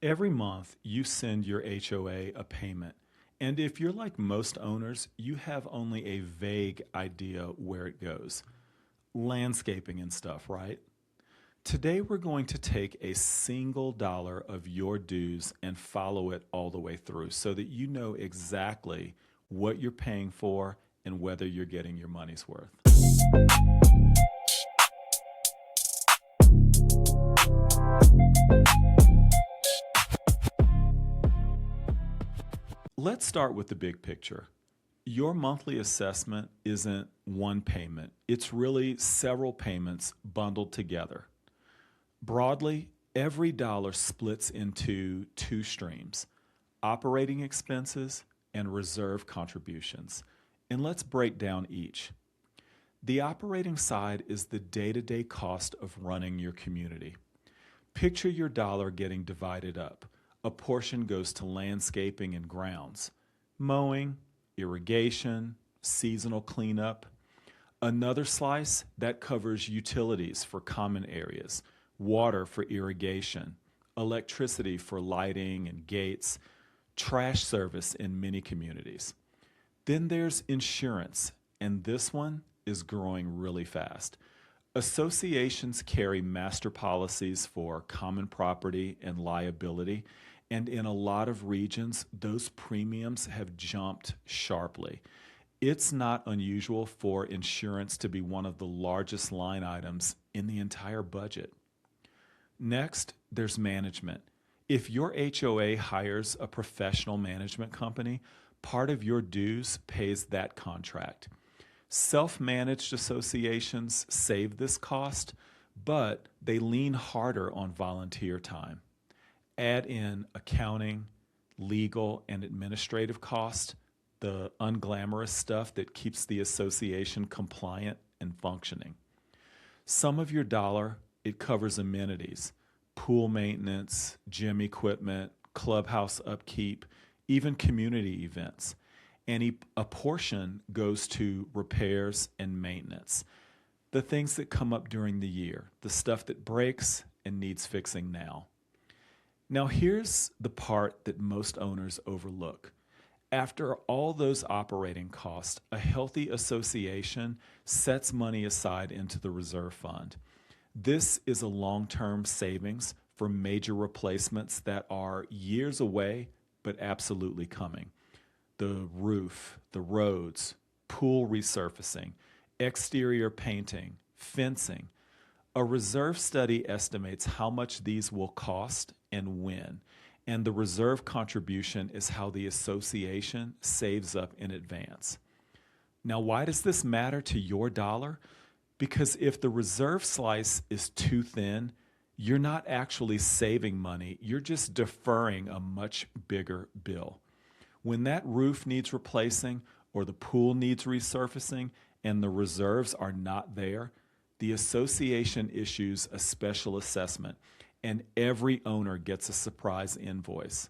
Every month, you send your HOA a payment. And if you're like most owners, you have only a vague idea where it goes. Landscaping and stuff, right? Today, we're going to take a single dollar of your dues and follow it all the way through so that you know exactly what you're paying for and whether you're getting your money's worth. Let's start with the big picture. Your monthly assessment isn't one payment, it's really several payments bundled together. Broadly, every dollar splits into two streams: operating expenses and reserve contributions. And let's break down each. The operating side is the day to day cost of running your community. Picture your dollar getting divided up. A portion goes to landscaping and grounds, mowing, irrigation, seasonal cleanup. Another slice that covers utilities for common areas, water for irrigation, electricity for lighting and gates, trash service in many communities. Then there's insurance, and this one is growing really fast. Associations carry master policies for common property and liability, and in a lot of regions, those premiums have jumped sharply. It's not unusual for insurance to be one of the largest line items in the entire budget. Next, there's management. If your HOA hires a professional management company, part of your dues pays that contract. Self managed associations save this cost, but they lean harder on volunteer time. Add in accounting, legal, and administrative costs, the unglamorous stuff that keeps the association compliant and functioning. Some of your dollar, it covers amenities, pool maintenance, gym equipment, clubhouse upkeep, even community events. And a portion goes to repairs and maintenance, the things that come up during the year, the stuff that breaks and needs fixing now. Now, here's the part that most owners overlook. After all those operating costs, a healthy association sets money aside into the reserve fund. This is a long term savings for major replacements that are years away but absolutely coming: the roof, the roads, pool resurfacing, exterior painting, fencing. A reserve study estimates how much these will cost and when, and the reserve contribution is how the association saves up in advance. Now, why does this matter to your dollar? Because if the reserve slice is too thin, you're not actually saving money, you're just deferring a much bigger bill. When that roof needs replacing or the pool needs resurfacing and the reserves are not there, the association issues a special assessment and every owner gets a surprise invoice.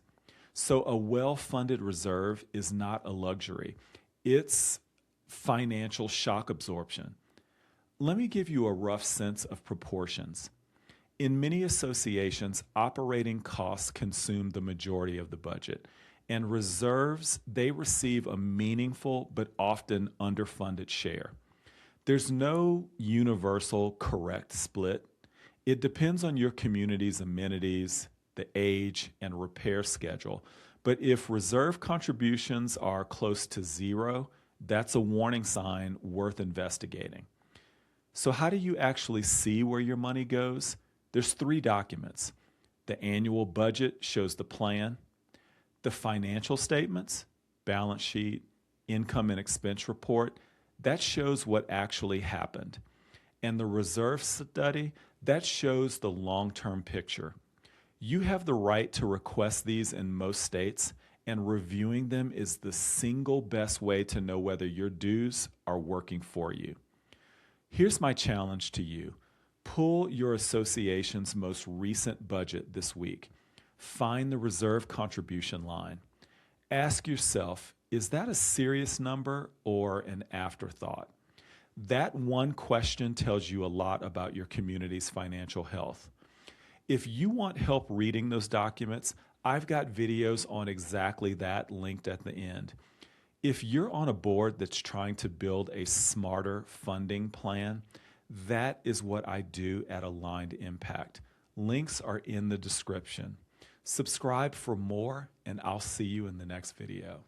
So a well-funded reserve is not a luxury. It's financial shock absorption. Let me give you a rough sense of proportions. In many associations, operating costs consume the majority of the budget, and reserves, they receive a meaningful but often underfunded share. There's no universal correct split. It depends on your community's amenities, the age, and repair schedule. But if reserve contributions are close to zero, that's a warning sign worth investigating. So, how do you actually see where your money goes? There's three documents. The annual budget shows the plan, the financial statements, balance sheet, income and expense report, that shows what actually happened. And the reserve study, that shows the long-term picture. You have the right to request these in most states, and reviewing them is the single best way to know whether your dues are working for you. Here's my challenge to you. Pull your association's most recent budget this week. Find the reserve contribution line. Ask yourself, is that a serious number or an afterthought? That one question tells you a lot about your community's financial health. If you want help reading those documents, I've got videos on exactly that linked at the end. If you're on a board that's trying to build a smarter funding plan, that is what I do at Aligned Impact. Links are in the description. Subscribe for more, and I'll see you in the next video.